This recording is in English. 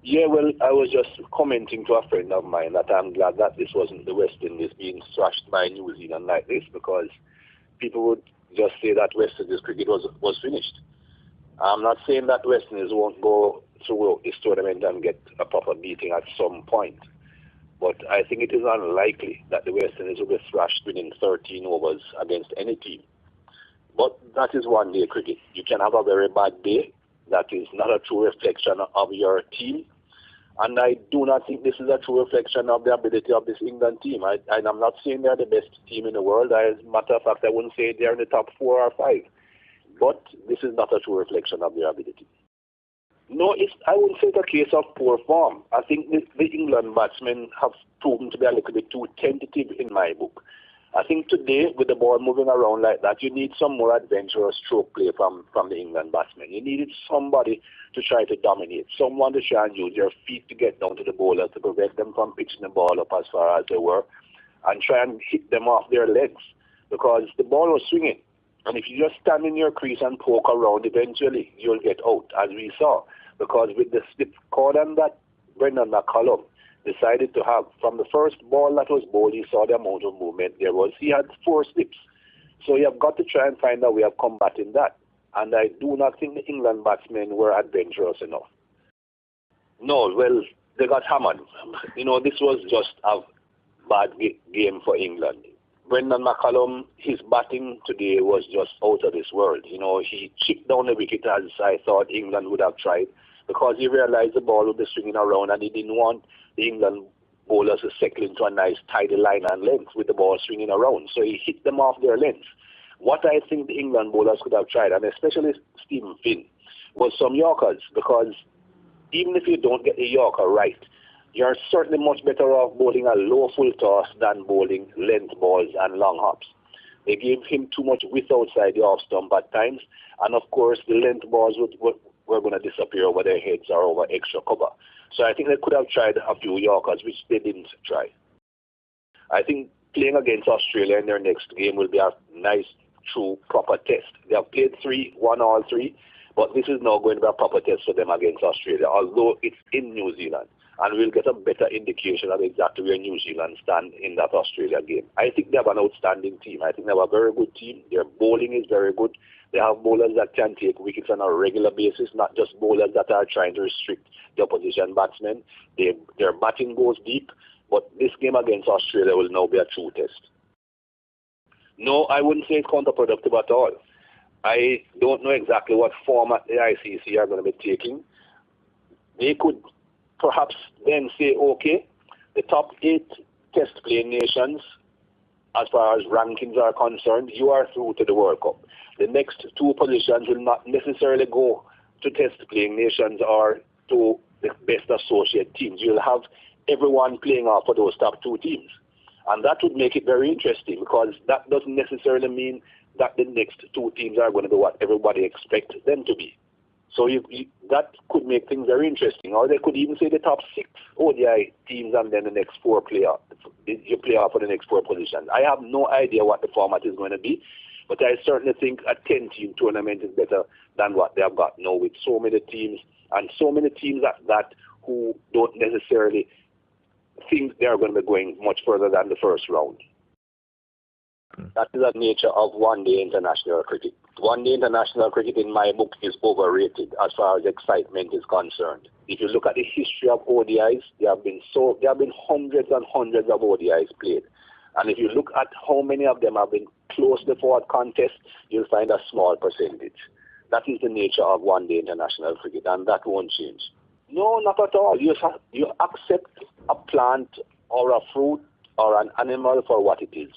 Yeah, well, I was just commenting to a friend of mine that I'm glad that this wasn't the West Indies being thrashed by New Zealand like this, because people would just say that West Indies cricket was finished. I'm not saying that West Indies won't go through this tournament and get a proper beating at some point, but I think it is unlikely that the West Indies will be thrashed within 13 overs against any team. But that is one day cricket. You can have a very bad day. That is not a true reflection of your team. And I do not think this is a true reflection of the ability of this England team. I'm not saying they're the best team in the world. As a matter of fact, I wouldn't say they're in the top 4 or 5. But this is not a true reflection of their ability. No, I wouldn't say it's a case of poor form. I think the England batsmen have proven to be a little bit too tentative in my book. I think today, with the ball moving around like that, you need some more adventurous stroke play from the England batsmen. You needed somebody to try to dominate, someone to try and use their feet to get down to the bowler to prevent them from pitching the ball up as far as they were, and try and hit them off their legs, because the ball was swinging. And if you just stand in your crease and poke around, eventually you'll get out, as we saw. Because with the slip cordon that Brendan McCullum decided to have, from the first ball that was bowled, he saw the amount of movement there was. He had 4 slips. So you have got to try and find a way of combating that. And I do not think the England batsmen were adventurous enough. No, well, they got hammered. This was just a bad game for England. Brendan McCullum, his batting today was just out of this world. He chipped down the wicket as I thought England would have tried, because he realized the ball would be swinging around and he didn't want the England bowlers to settle into a nice tidy line and length with the ball swinging around. So he hit them off their length. What I think the England bowlers could have tried, and especially Stephen Finn, was some Yorkers, because even if you don't get the Yorker right, you're certainly much better off bowling a low full toss than bowling length balls and long hops. They gave him too much width outside the off stump at times, and of course the length balls were going to disappear over their heads or over extra cover. So I think they could have tried a few Yorkers, which they didn't try. I think playing against Australia in their next game will be a nice, true, proper test. They have played 3, won all 3, but this is now going to be a proper test for them against Australia, although it's in New Zealand. And we'll get a better indication of exactly where New Zealand stand in that Australia game. I think they have an outstanding team. I think they have a very good team. Their bowling is very good. They have bowlers that can take wickets on a regular basis, not just bowlers that are trying to restrict the opposition batsmen. Their batting goes deep, but this game against Australia will now be a true test. No, I wouldn't say it's counterproductive at all. I don't know exactly what format the ICC are going to be taking. They could perhaps then say, okay, the top 8 test playing nations, as far as rankings are concerned, you are through to the World Cup. The next 2 positions will not necessarily go to test playing nations or to the best associate teams. You'll have everyone playing off for those top 2 teams. And that would make it very interesting, because that doesn't necessarily mean that the next 2 teams are going to be what everybody expects them to be. So that could make things very interesting. Or they could even say the top 6 ODI teams and then the next 4 you play off for the next 4 positions. I have no idea what the format is going to be, but I certainly think a 10-team tournament is better than what they have got now, with so many teams, and so many teams at that who don't necessarily think they are going to be going much further than the first round. That is the nature of one-day international cricket. One-day international cricket, in my book, is overrated as far as excitement is concerned. If you look at the history of ODIs, there have been hundreds and hundreds of ODIs played. And if you look at how many of them have been close to forward contests, you'll find a small percentage. That is the nature of one-day international cricket, and that won't change. No, not at all. You accept a plant or a fruit or an animal for what it is.